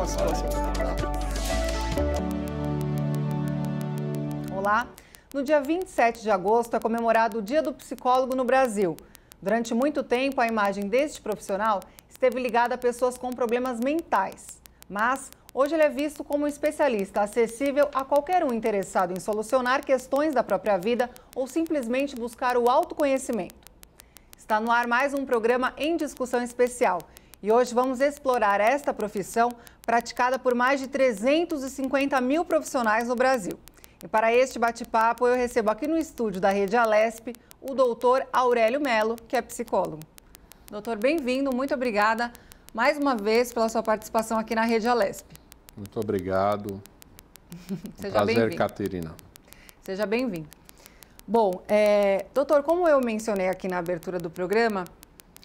nosso consultório. Olá! No dia 27 de agosto é comemorado o Dia do Psicólogo no Brasil. Durante muito tempo, a imagem deste profissional esteve ligada a pessoas com problemas mentais. Mas hoje ele é visto como um especialista acessível a qualquer um interessado em solucionar questões da própria vida ou simplesmente buscar o autoconhecimento. Está no ar mais um programa em discussão especial. E hoje vamos explorar esta profissão praticada por mais de 350 mil profissionais no Brasil. E para este bate-papo, eu recebo aqui no estúdio da Rede Alesp o doutor Aurélio Melo, que é psicólogo. Doutor, bem-vindo, muito obrigada mais uma vez pela sua participação aqui na Rede Alesp. Muito obrigado. Seja prazer, Caterina. Seja bem-vindo. Bom, doutor, como eu mencionei aqui na abertura do programa,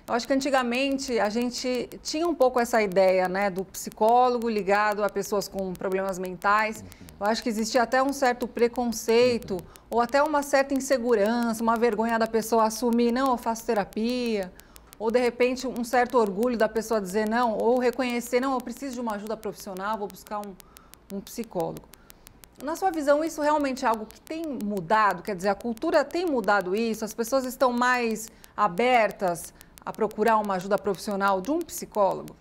eu acho que antigamente a gente tinha um pouco essa ideia, né, do psicólogo ligado a pessoas com problemas mentais. Eu acho que existia até um certo preconceito ou até uma certa insegurança, uma vergonha da pessoa assumir, não, eu faço terapia, ou de repente um certo orgulho da pessoa dizer não, ou reconhecer, não, eu preciso de uma ajuda profissional, vou buscar um psicólogo. Na sua visão, isso realmente é algo que tem mudado? Quer dizer, a cultura tem mudado isso? As pessoas estão mais abertas a procurar uma ajuda profissional de um psicólogo?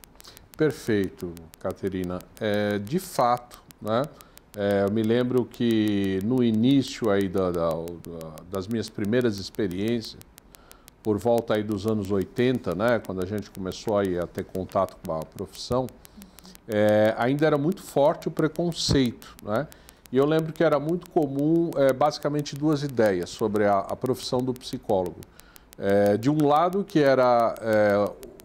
Perfeito, Caterina. De fato, né? Eu me lembro que no início aí das minhas primeiras experiências, por volta aí dos anos 80, né, quando a gente começou aí a ter contato com a profissão, ainda era muito forte o preconceito, né? E eu lembro que era muito comum, basicamente, duas ideias sobre a profissão do psicólogo. De um lado, que era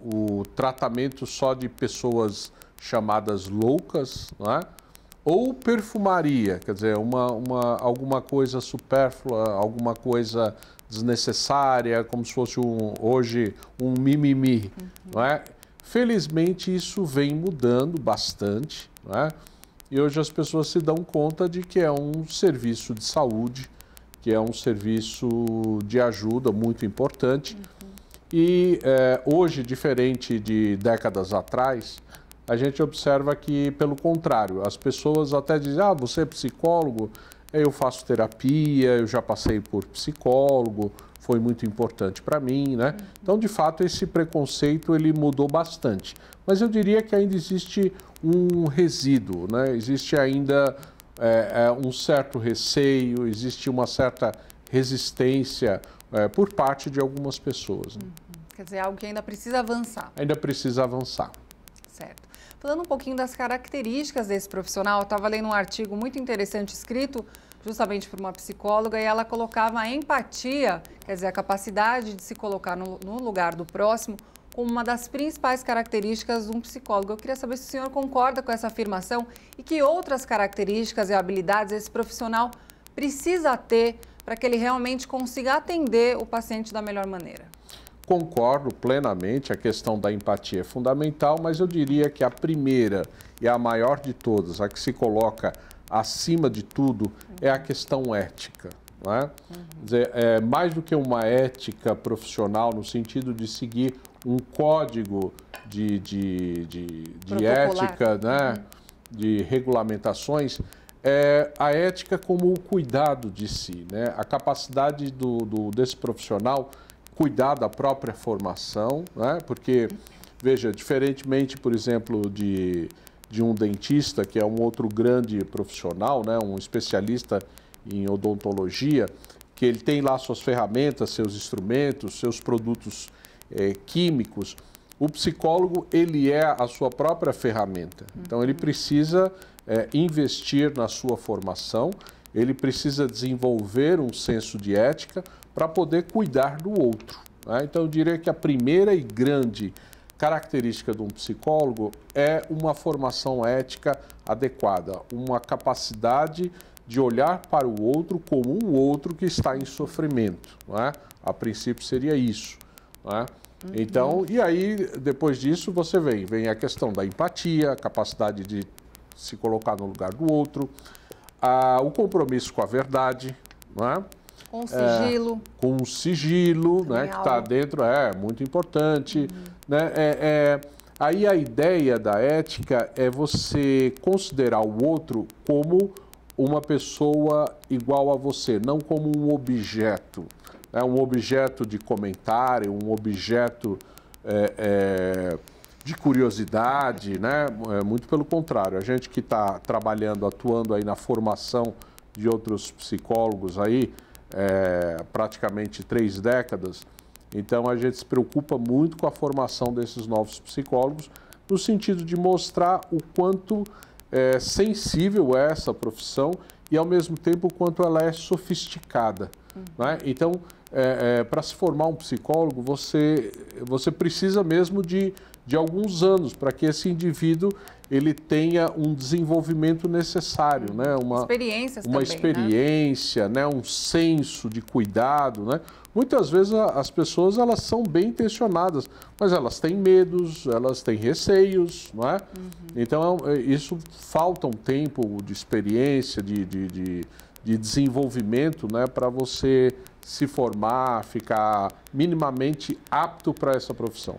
o tratamento só de pessoas chamadas loucas, né? Ou perfumaria, quer dizer, alguma coisa supérflua, alguma coisa desnecessária, como se fosse hoje um mimimi, não é? Felizmente isso vem mudando bastante, não é? E hoje as pessoas se dão conta de que é um serviço de saúde, que é um serviço de ajuda muito importante. E hoje, diferente de décadas atrás, a gente observa que, pelo contrário, as pessoas até dizem, ah, você é psicólogo? Eu faço terapia, eu já passei por psicólogo, foi muito importante para mim, né? Então, de fato, esse preconceito ele mudou bastante. Mas eu diria que ainda existe um resíduo, né? Existe ainda um certo receio, existe uma certa resistência por parte de algumas pessoas. Né? Quer dizer, algo que ainda precisa avançar. Ainda precisa avançar. Certo. Falando um pouquinho das características desse profissional, eu estava lendo um artigo muito interessante escrito justamente por uma psicóloga e ela colocava a empatia, quer dizer, a capacidade de se colocar no lugar do próximo, como uma das principais características de um psicólogo. Eu queria saber se o senhor concorda com essa afirmação e que outras características e habilidades esse profissional precisa ter para que ele realmente consiga atender o paciente da melhor maneira. Concordo plenamente, a questão da empatia é fundamental, mas eu diria que a primeira e a maior de todas, a que se coloca acima de tudo, é a questão ética. Não é? Quer dizer, mais do que uma ética profissional, no sentido de seguir um código de ética, né? De regulamentações, a ética como o cuidado de si, né? A capacidade desse profissional cuidar da própria formação, né? Porque, veja, diferentemente, por exemplo, de um dentista, que é um outro grande profissional, né? Um especialista em odontologia, que ele tem lá suas ferramentas, seus instrumentos, seus produtos químicos, o psicólogo, ele é a sua própria ferramenta. Então, ele precisa investir na sua formação, ele precisa desenvolver um senso de ética para poder cuidar do outro. Né? Então, eu diria que a primeira e grande característica de um psicólogo é uma formação ética adequada, uma capacidade de olhar para o outro como um outro que está em sofrimento. Não é? A princípio seria isso. Não é? Então, e aí, depois disso, você vem a questão da empatia, a capacidade de se colocar no lugar do outro, o compromisso com a verdade, não é? Com o sigilo. Com o sigilo, né, que está dentro, muito importante. Né? Aí a ideia da ética é você considerar o outro como uma pessoa igual a você, não como um objeto. Né? Um objeto de comentário, um objeto de curiosidade, né? Muito pelo contrário. A gente que está trabalhando, atuando aí na formação de outros psicólogos aí, praticamente 3 décadas, então a gente se preocupa muito com a formação desses novos psicólogos, no sentido de mostrar o quanto sensível é essa profissão e, ao mesmo tempo, o quanto ela é sofisticada. Né? Então, para se formar um psicólogo, você precisa mesmo de alguns anos para que esse indivíduo ele tenha um desenvolvimento necessário, né? Uma experiência, né? Um senso de cuidado, né? Muitas vezes as pessoas elas são bem intencionadas, mas elas têm medos, elas têm receios, não é? Então isso falta um tempo de experiência, de desenvolvimento, né? Para você se formar, ficar minimamente apto para essa profissão.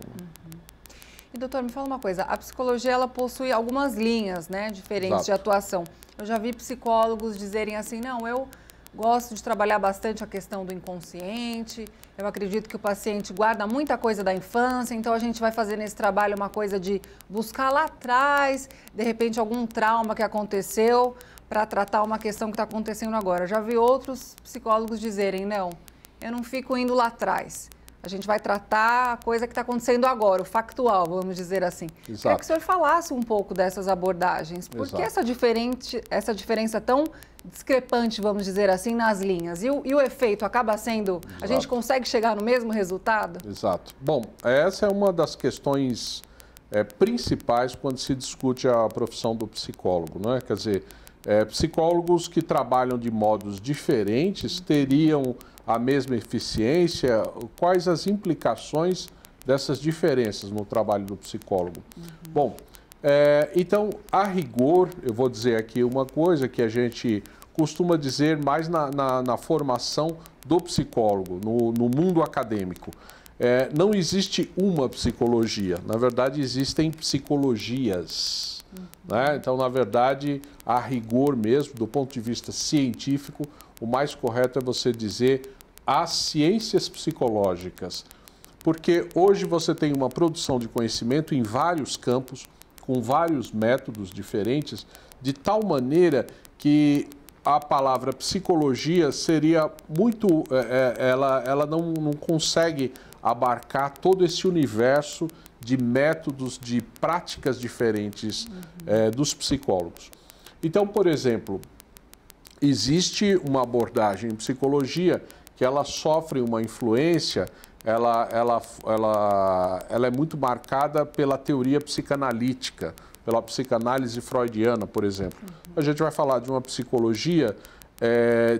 E, doutor, me fala uma coisa, a psicologia ela possui algumas linhas, né, diferentes de atuação. Eu já vi psicólogos dizerem assim, não, eu gosto de trabalhar bastante a questão do inconsciente, eu acredito que o paciente guarda muita coisa da infância, então a gente vai fazer nesse trabalho uma coisa de buscar lá atrás, de repente algum trauma que aconteceu, para tratar uma questão que está acontecendo agora. Já vi outros psicólogos dizerem, não, eu não fico indo lá atrás. A gente vai tratar a coisa que está acontecendo agora, o factual, vamos dizer assim. Exato. Queria que o senhor falasse um pouco dessas abordagens. Por que essa diferença tão discrepante, vamos dizer assim, nas linhas? E o efeito acaba sendo... Exato. A gente consegue chegar no mesmo resultado? Exato. Bom, essa é uma das questões principais quando se discute a profissão do psicólogo, não é? Quer dizer, psicólogos que trabalham de modos diferentes teriam a mesma eficiência. Quais as implicações dessas diferenças no trabalho do psicólogo? Bom, então, a rigor, eu vou dizer aqui uma coisa que a gente costuma dizer mais na formação do psicólogo, no mundo acadêmico. Não existe uma psicologia, na verdade existem psicologias. Né? Então, na verdade, a rigor mesmo, do ponto de vista científico, o mais correto é você dizer as ciências psicológicas, porque hoje você tem uma produção de conhecimento em vários campos, com vários métodos diferentes, de tal maneira que a palavra psicologia seria muito... ela não consegue abarcar todo esse universo de métodos, de práticas diferentes dos psicólogos. Então, por exemplo, existe uma abordagem em psicologia que ela sofre uma influência, ela é muito marcada pela teoria psicanalítica, pela psicanálise freudiana, por exemplo. A gente vai falar de uma psicologia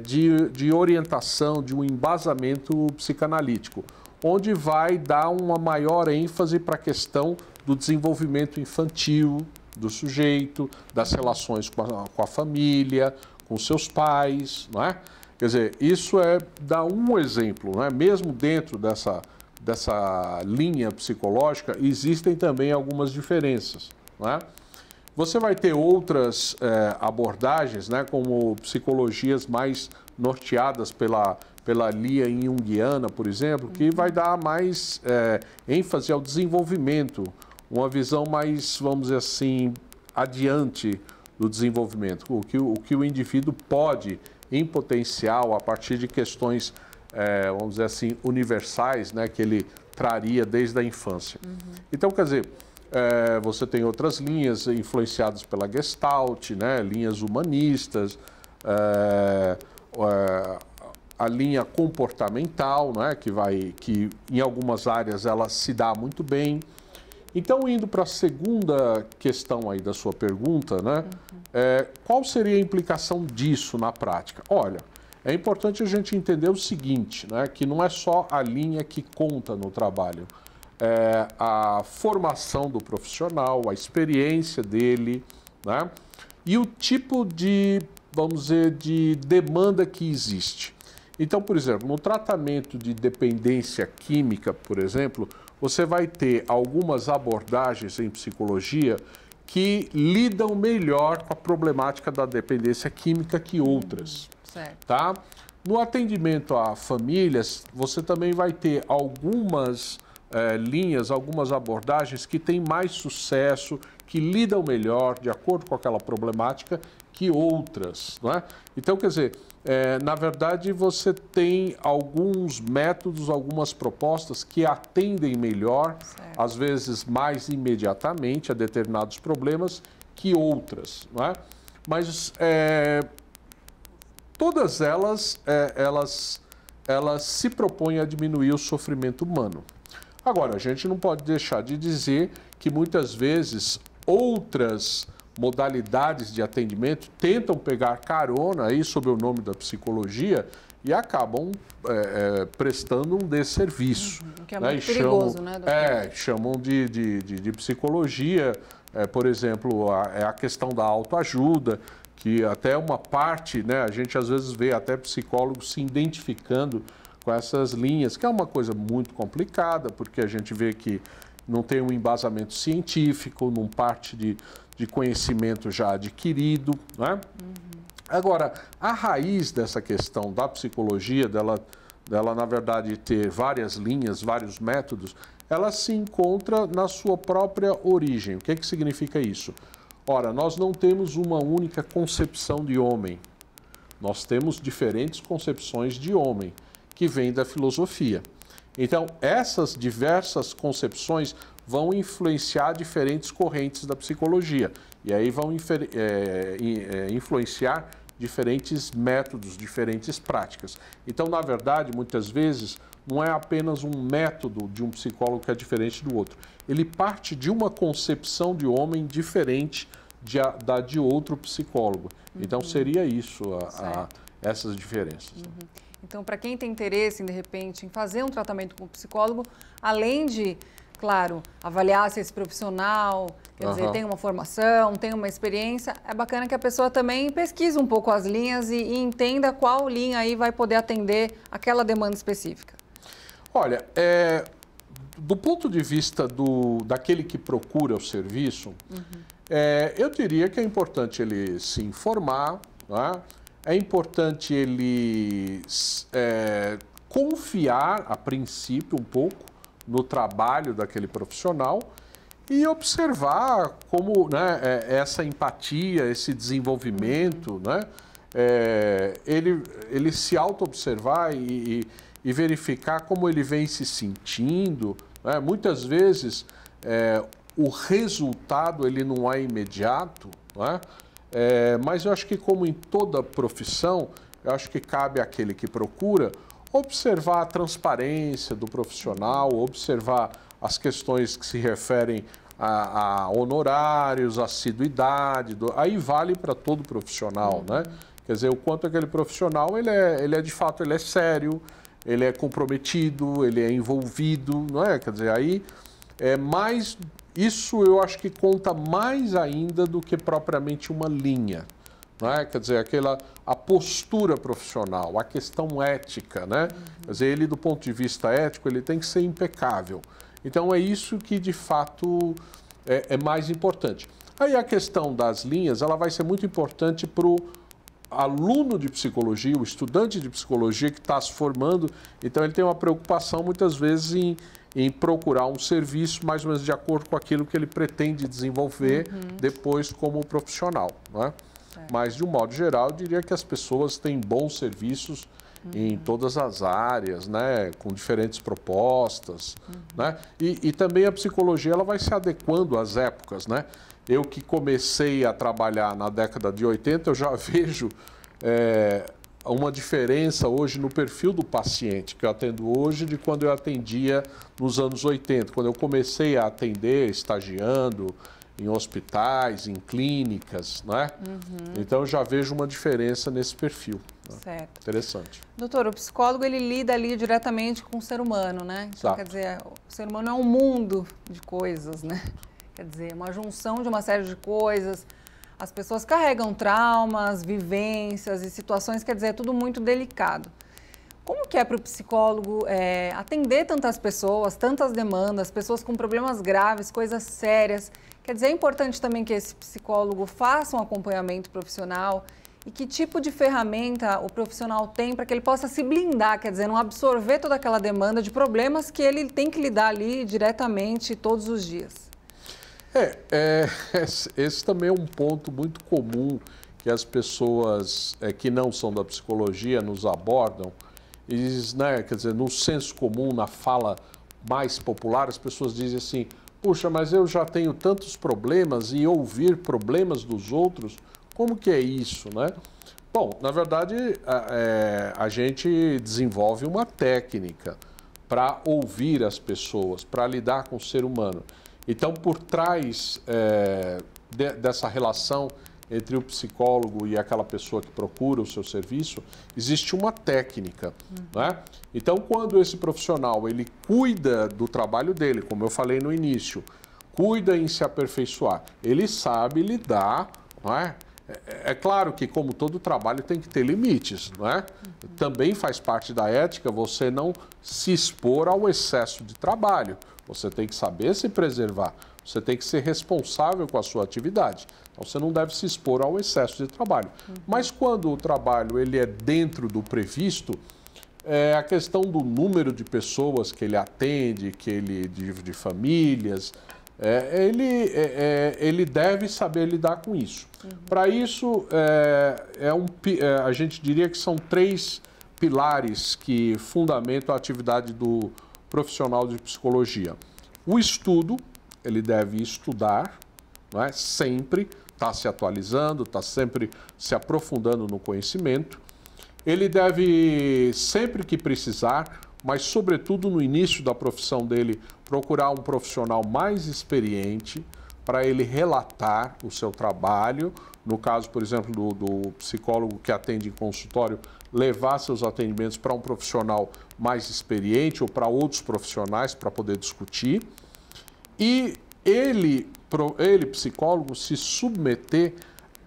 de orientação, de um embasamento psicanalítico, onde vai dar uma maior ênfase para a questão do desenvolvimento infantil do sujeito, das relações com a família, com seus pais, não é? Quer dizer, isso dá um exemplo, não é? Mesmo dentro dessa linha psicológica, existem também algumas diferenças, não é? Você vai ter outras abordagens, né, como psicologias mais norteadas pela linha junguiana, por exemplo, que vai dar mais ênfase ao desenvolvimento, uma visão mais, vamos dizer assim, adiante do desenvolvimento, o que o indivíduo pode, em potencial, a partir de questões, vamos dizer assim, universais, né, que ele traria desde a infância. Então, quer dizer, você tem outras linhas influenciadas pela Gestalt, né, linhas humanistas, a linha comportamental, né, que em algumas áreas ela se dá muito bem. Então, indo para a segunda questão aí da sua pergunta, né, qual seria a implicação disso na prática? Olha, é importante a gente entender o seguinte, né, que não é só a linha que conta no trabalho, a formação do profissional, a experiência dele, né, e o tipo de, vamos dizer, de demanda que existe. Então, por exemplo, no tratamento de dependência química, por exemplo, você vai ter algumas abordagens em psicologia que lidam melhor com a problemática da dependência química que outras. Certo. Tá? No atendimento a famílias, você também vai ter algumas linhas, algumas abordagens que têm mais sucesso, que lidam melhor, de acordo com aquela problemática, que outras. Não é? Então, quer dizer, na verdade, você tem alguns métodos, algumas propostas que atendem melhor, certo, às vezes mais imediatamente a determinados problemas que outras. Não é? Mas todas elas se propõem a diminuir o sofrimento humano. Agora, a gente não pode deixar de dizer que muitas vezes outras modalidades de atendimento tentam pegar carona aí sob o nome da psicologia e acabam prestando um desserviço. Que é muito perigoso, né, doutor? Chamam de psicologia, por exemplo, a questão da autoajuda, que até uma parte, né, a gente às vezes vê até psicólogos se identificando com essas linhas, que é uma coisa muito complicada, porque a gente vê que não tem um embasamento científico, não parte de conhecimento já adquirido, né? Agora, a raiz dessa questão da psicologia, dela na verdade ter várias linhas, vários métodos, ela se encontra na sua própria origem. O que que significa isso? Ora, nós não temos uma única concepção de homem. Nós temos diferentes concepções de homem, que vêm da filosofia. Então, essas diversas concepções vão influenciar diferentes correntes da psicologia. E aí vão influenciar diferentes métodos, diferentes práticas. Então, na verdade, muitas vezes, não é apenas um método de um psicólogo que é diferente do outro. Ele parte de uma concepção de homem diferente da de outro psicólogo. Então, seria isso, essas diferenças. Então, para quem tem interesse, de repente, em fazer um tratamento com o psicólogo, além de, claro, avaliar se esse profissional, quer dizer, tem uma formação, tem uma experiência, é bacana que a pessoa também pesquise um pouco as linhas e entenda qual linha aí vai poder atender aquela demanda específica. Olha, do ponto de vista daquele que procura o serviço, eu diria que é importante ele se informar, né? É importante ele confiar, a princípio, um pouco no trabalho daquele profissional e observar como, né, essa empatia, esse desenvolvimento, né, ele se auto-observar e verificar como ele vem se sentindo. Né? Muitas vezes, o resultado ele não é imediato, né? Mas eu acho que, como em toda profissão, eu acho que cabe àquele que procura observar a transparência do profissional, observar as questões que se referem a honorários, assiduidade, aí vale para todo profissional, né? Quer dizer, o quanto aquele profissional, ele é de fato, ele é sério, ele é comprometido, ele é envolvido, não é? Quer dizer, aí mais... Isso eu acho que conta mais ainda do que propriamente uma linha, não é? Quer dizer, a postura profissional, a questão ética, né? Quer dizer, ele do ponto de vista ético, ele tem que ser impecável. Então é isso que de fato é mais importante. Aí a questão das linhas, ela vai ser muito importante para o aluno de psicologia, o estudante de psicologia que está se formando, então ele tem uma preocupação muitas vezes em procurar um serviço mais ou menos de acordo com aquilo que ele pretende desenvolver depois como profissional, não é? Mas, de um modo geral, eu diria que as pessoas têm bons serviços em todas as áreas, né? Com diferentes propostas, né? E também a psicologia ela vai se adequando às épocas, né? Eu que comecei a trabalhar na década de 80, eu já vejo uma diferença hoje no perfil do paciente que eu atendo hoje de quando eu atendia nos anos 80, quando eu comecei a atender estagiando em hospitais, em clínicas, né? Então eu já vejo uma diferença nesse perfil. Né? Certo. Interessante. Doutor, o psicólogo ele lida ali diretamente com o ser humano, né? Então, quer dizer, o ser humano é um mundo de coisas, né? Quer dizer, uma junção de uma série de coisas. As pessoas carregam traumas, vivências e situações, quer dizer, é tudo muito delicado. Como que é para o psicólogo atender tantas pessoas, tantas demandas, pessoas com problemas graves, coisas sérias? Quer dizer, é importante também que esse psicólogo faça um acompanhamento profissional e que tipo de ferramenta o profissional tem para que ele possa se blindar, quer dizer, não absorver toda aquela demanda de problemas que ele tem que lidar ali diretamente todos os dias. Esse também é um ponto muito comum que as pessoas que não são da psicologia nos abordam. Eles, né, quer dizer, no senso comum, na fala mais popular, as pessoas dizem assim: puxa, mas eu já tenho tantos problemas e ouvir problemas dos outros, como que é isso, né? Bom, na verdade, a gente desenvolve uma técnica para ouvir as pessoas, para lidar com o ser humano. Então, por trás dessa relação entre o psicólogo e aquela pessoa que procura o seu serviço, existe uma técnica, né? Então, quando esse profissional ele cuida do trabalho dele, como eu falei no início, cuida em se aperfeiçoar, ele sabe lidar, não é? É claro que, como todo trabalho, tem que ter limites, não é? Também faz parte da ética você não se expor ao excesso de trabalho. Você tem que saber se preservar, você tem que ser responsável com a sua atividade. Então, você não deve se expor ao excesso de trabalho. Mas quando o trabalho ele é dentro do previsto, a questão do número de pessoas que ele atende, de famílias, ele deve saber lidar com isso. Para isso, a gente diria que são 3 pilares que fundamentam a atividade do profissional de psicologia. O estudo, ele deve estudar, não é? Sempre está se atualizando, está sempre se aprofundando no conhecimento. Ele deve, sempre que precisar, mas sobretudo no início da profissão dele, procurar um profissional mais experiente para ele relatar o seu trabalho. No caso, por exemplo, do psicólogo que atende em consultório, levar seus atendimentos para um profissional mais experiente ou para outros profissionais para poder discutir. E ele, psicólogo, se submeter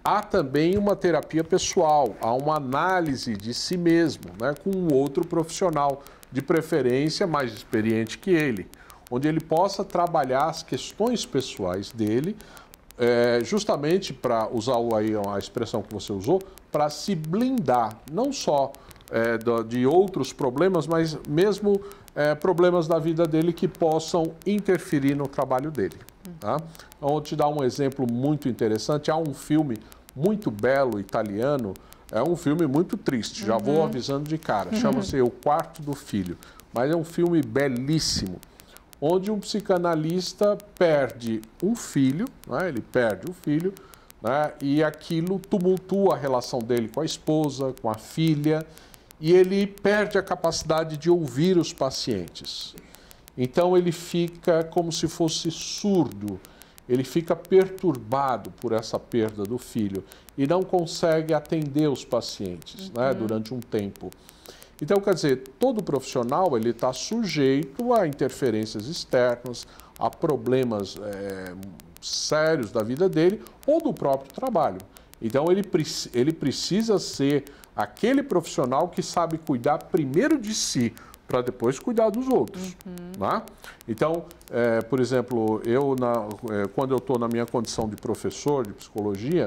a também uma terapia pessoal, a uma análise de si mesmo, né, com um outro profissional, de preferência mais experiente que ele, onde ele possa trabalhar as questões pessoais dele, justamente para usar aí a expressão que você usou, para se blindar, não só de outros problemas, mas mesmo problemas da vida dele que possam interferir no trabalho dele. Tá? Então, vou te dar um exemplo muito interessante. Há um filme muito belo, italiano, é um filme muito triste, já vou avisando de cara, chama-se O Quarto do Filho, mas é um filme belíssimo, onde um psicanalista perde um filho, né? Ele perde o filho, né? E aquilo tumultua a relação dele com a esposa, com a filha, e ele perde a capacidade de ouvir os pacientes. Então ele fica como se fosse surdo, ele fica perturbado por essa perda do filho e não consegue atender os pacientes, né, durante um tempo. Então, quer dizer, todo profissional ele está sujeito a interferências externas, a problemas sérios da vida dele ou do próprio trabalho. Então, ele precisa ser aquele profissional que sabe cuidar primeiro de si, para depois cuidar dos outros. Né? Então, por exemplo, quando eu estou na minha condição de professor de psicologia,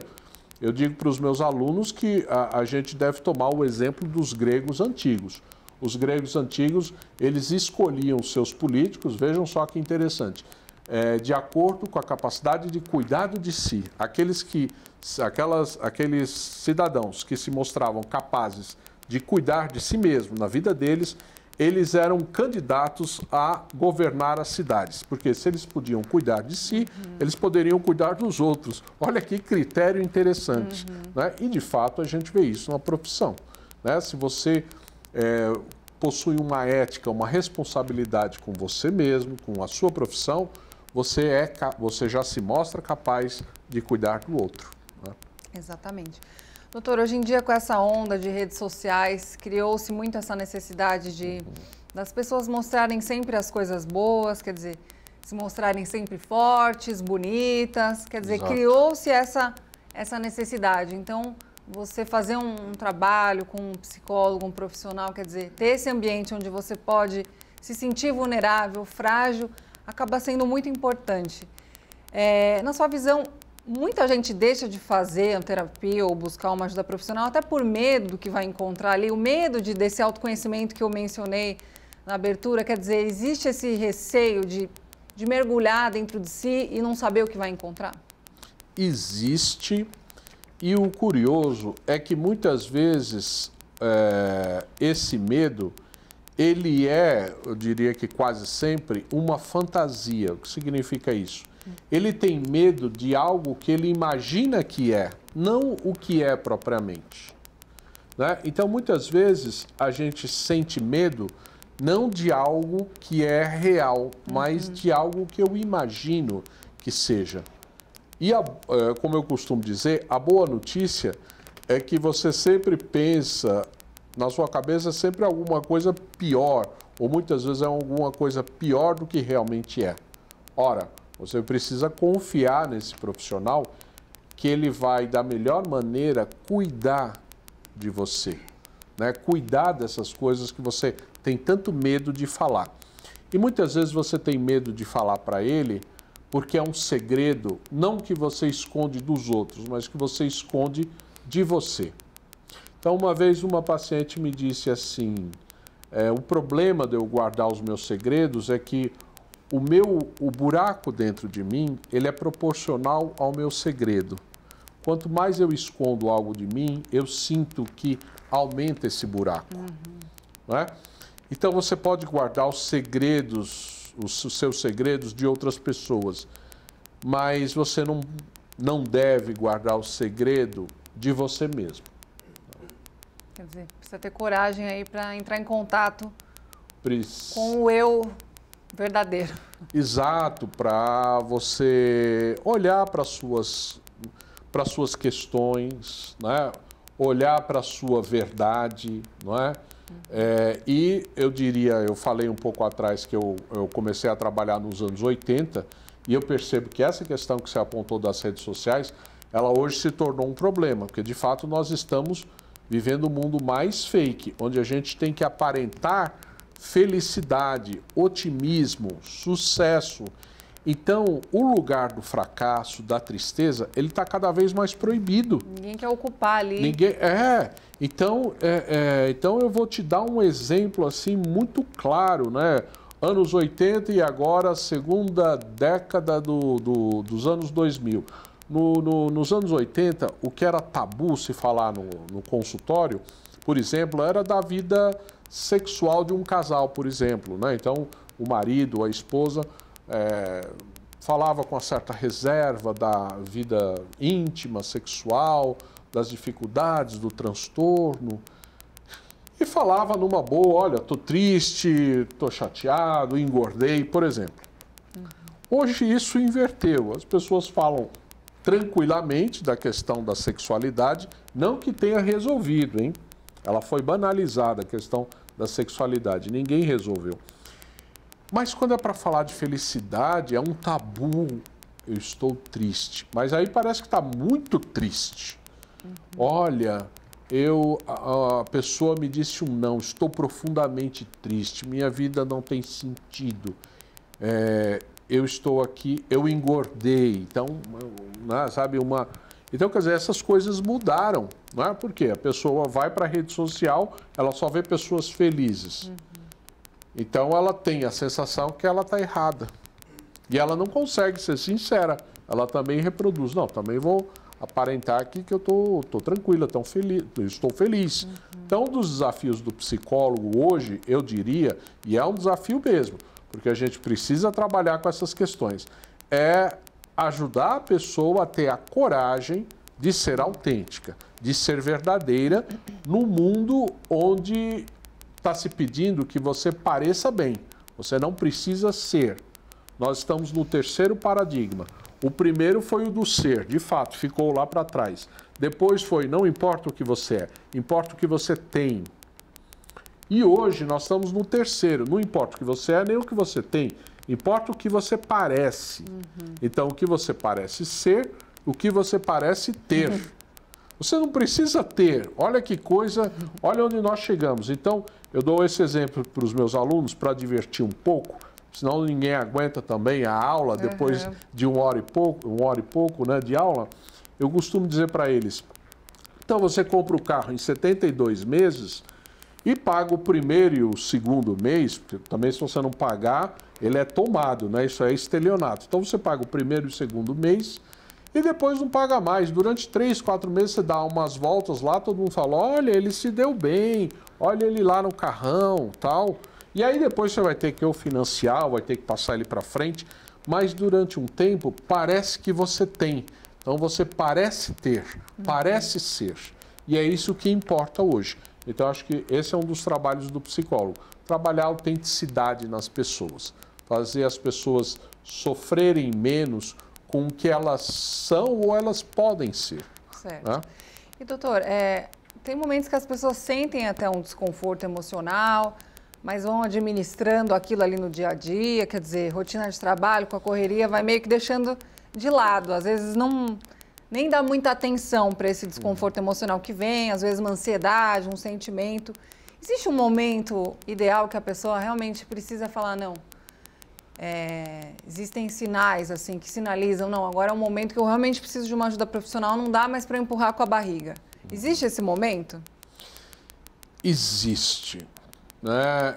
eu digo para os meus alunos que a gente deve tomar o exemplo dos gregos antigos. Os gregos antigos, eles escolhiam seus políticos, vejam só que interessante, de acordo com a capacidade de cuidado de si. Aqueles cidadãos que se mostravam capazes de cuidar de si mesmo na vida deles, eles eram candidatos a governar as cidades, porque se eles podiam cuidar de si, eles poderiam cuidar dos outros. Olha que critério interessante. Né? E, de fato, a gente vê isso na profissão. Né? Se você possui uma ética, uma responsabilidade com você mesmo, com a sua profissão, você já se mostra capaz de cuidar do outro. Né? Exatamente. Doutor, hoje em dia, com essa onda de redes sociais, criou-se muito essa necessidade das pessoas mostrarem sempre as coisas boas, quer dizer, se mostrarem sempre fortes, bonitas, quer dizer, criou-se essa necessidade. Então, você fazer um trabalho com um psicólogo, um profissional, quer dizer, ter esse ambiente onde você pode se sentir vulnerável, frágil, acaba sendo muito importante. Na sua visão, muita gente deixa de fazer a terapia ou buscar uma ajuda profissional até por medo do que vai encontrar ali, o medo desse autoconhecimento que eu mencionei na abertura, quer dizer, existe esse receio de mergulhar dentro de si e não saber o que vai encontrar? Existe, e o curioso é que muitas vezes esse medo, ele eu diria que quase sempre, uma fantasia. O que significa isso? Ele tem medo de algo que ele imagina que é, não o que é propriamente, né? Então, muitas vezes, a gente sente medo não de algo que é real, mas de algo que eu imagino que seja. E, como eu costumo dizer, a boa notícia é que você sempre pensa, na sua cabeça, sempre alguma coisa pior, ou muitas vezes é alguma coisa pior do que realmente é. Ora, você precisa confiar nesse profissional que ele vai, da melhor maneira, cuidar de você, né? Cuidar dessas coisas que você tem tanto medo de falar. E muitas vezes você tem medo de falar para ele porque é um segredo, não que você esconde dos outros, mas que você esconde de você. Então, uma vez uma paciente me disse assim, o problema de eu guardar os meus segredos é que o buraco dentro de mim, ele é proporcional ao meu segredo. Quanto mais eu escondo algo de mim, eu sinto que aumenta esse buraco. Não é? Então, você pode guardar os segredos, os seus segredos de outras pessoas, mas você não deve guardar o segredo de você mesmo. Quer dizer, precisa ter coragem aí para entrar em contato com o eu verdadeiro. Exato, para você olhar para suas questões, né? Olhar para a sua verdade, não é? E eu diria, eu falei um pouco atrás que eu comecei a trabalhar nos anos 80 e eu percebo que essa questão que você apontou das redes sociais, ela hoje se tornou um problema, porque de fato nós estamos vivendo um mundo mais fake, onde a gente tem que aparentar felicidade, otimismo, sucesso. Então, o lugar do fracasso, da tristeza, ele está cada vez mais proibido. Ninguém quer ocupar ali. Ninguém. Então eu vou te dar um exemplo assim muito claro, né? Anos 80 e agora segunda década dos anos 2000. Nos anos 80, o que era tabu se falar no consultório, por exemplo, era da vida sexual de um casal, por exemplo, né? Então, o marido, a esposa, falava com uma certa reserva da vida íntima, sexual, das dificuldades, do transtorno, e falava numa boa, olha, tô triste, tô chateado, engordei, por exemplo. Hoje isso inverteu, as pessoas falam tranquilamente da questão da sexualidade, não que tenha resolvido, hein? Ela foi banalizada, a questão da sexualidade, ninguém resolveu. Mas quando é para falar de felicidade, é um tabu, eu estou triste. Mas aí parece que está muito triste. Olha, a pessoa me disse um não, estou profundamente triste, minha vida não tem sentido. Eu estou aqui, eu engordei. Então, né, sabe, Então, quer dizer, essas coisas mudaram, não é? Porque a pessoa vai para a rede social, ela só vê pessoas felizes. Então, ela tem a sensação que ela está errada. E ela não consegue ser sincera. Ela também reproduz. Não, também vou aparentar aqui que eu estou tranquila, estou feliz. Então, um dos desafios do psicólogo hoje, eu diria, e é um desafio mesmo, porque a gente precisa trabalhar com essas questões, é ajudar a pessoa a ter a coragem de ser autêntica, de ser verdadeira no mundo onde está se pedindo que você pareça bem. Você não precisa ser. Nós estamos no terceiro paradigma. O primeiro foi o do ser, de fato, ficou lá para trás. Depois foi, não importa o que você é, importa o que você tem. E hoje nós estamos no terceiro, não importa o que você é nem o que você tem, importa o que você parece. Então, o que você parece ser, o que você parece ter. Você não precisa ter. Olha que coisa, olha onde nós chegamos. Então, eu dou esse exemplo para os meus alunos para divertir um pouco, senão ninguém aguenta também a aula depois de uma hora e pouco, né, de aula. Eu costumo dizer para eles, então você compra o carro em 72 meses e paga o primeiro e o segundo mês, também se você não pagar, ele é tomado, né? Isso é estelionato. Então você paga o primeiro e o segundo mês e depois não paga mais. Durante 3, 4 meses você dá umas voltas lá, todo mundo fala, olha, ele se deu bem, olha ele lá no carrão, tal. E aí depois você vai ter que ou financiar, vai ter que passar ele para frente, mas durante um tempo parece que você tem. Então você parece ter, parece ser. E é isso que importa hoje. Então acho que esse é um dos trabalhos do psicólogo. Trabalhar a autenticidade nas pessoas. Fazer as pessoas sofrerem menos com o que elas são ou elas podem ser. Certo. Né? E doutor, tem momentos que as pessoas sentem até um desconforto emocional, mas vão administrando aquilo ali no dia a dia, quer dizer, rotina de trabalho com a correria vai meio que deixando de lado, às vezes nem dá muita atenção para esse desconforto emocional que vem, às vezes uma ansiedade, um sentimento. Existe um momento ideal que a pessoa realmente precisa falar, não, existem sinais assim que sinalizam, não, agora é um momento que eu realmente preciso de uma ajuda profissional, não dá mais para empurrar com a barriga. Existe esse momento? Existe. Né?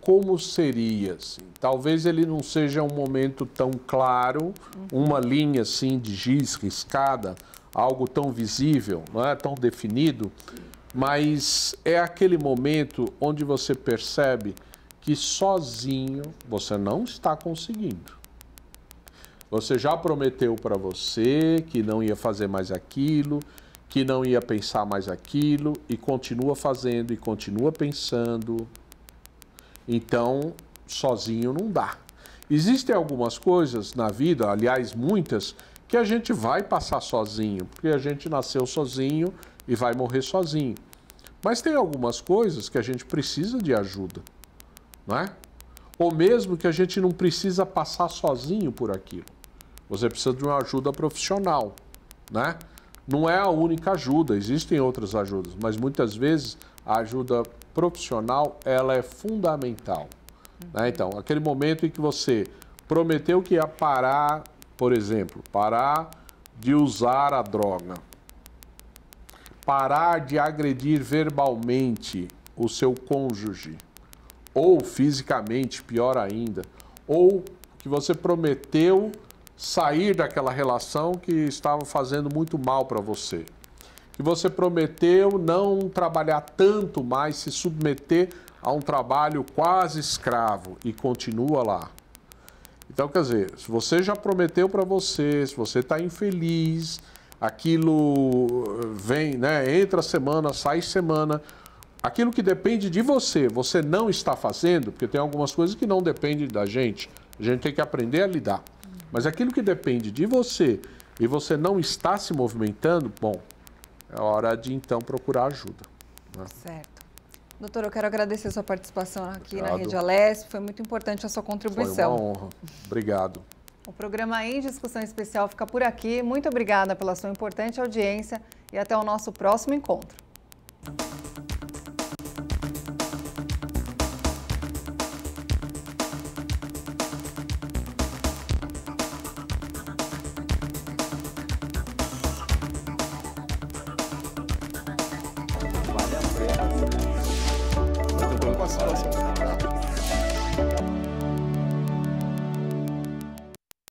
Como seria? Assim? Talvez ele não seja um momento tão claro, uma linha assim de giz riscada, algo tão visível, não é tão definido, mas é aquele momento onde você percebe que sozinho você não está conseguindo. Você já prometeu para você que não ia fazer mais aquilo, que não ia pensar mais aquilo e continua fazendo e continua pensando. Então, sozinho não dá. Existem algumas coisas na vida, aliás, muitas, que a gente vai passar sozinho, porque a gente nasceu sozinho e vai morrer sozinho. Mas tem algumas coisas que a gente precisa de ajuda, não é? Ou mesmo que a gente não precisa passar sozinho por aquilo. Você precisa de uma ajuda profissional, né? Não é a única ajuda, existem outras ajudas, mas muitas vezes a ajuda profissional ela é fundamental. Né? Então, aquele momento em que você prometeu que ia parar, por exemplo, parar de usar a droga, parar de agredir verbalmente o seu cônjuge, ou fisicamente, pior ainda, ou que você prometeu sair daquela relação que estava fazendo muito mal para você. Que você prometeu não trabalhar tanto mais, se submeter a um trabalho quase escravo e continua lá. Então, quer dizer, se você já prometeu para você, se você está infeliz, aquilo vem, né, entra semana, sai semana, aquilo que depende de você, você não está fazendo, porque tem algumas coisas que não dependem da gente, a gente tem que aprender a lidar. Mas aquilo que depende de você e você não está se movimentando, bom, é hora de então procurar ajuda. Né? Certo. Doutor, eu quero agradecer a sua participação aqui na Rede Alesp, foi muito importante a sua contribuição. Foi uma honra. Obrigado. O programa Em Discussão Especial fica por aqui. Muito obrigada pela sua importante audiência e até o nosso próximo encontro.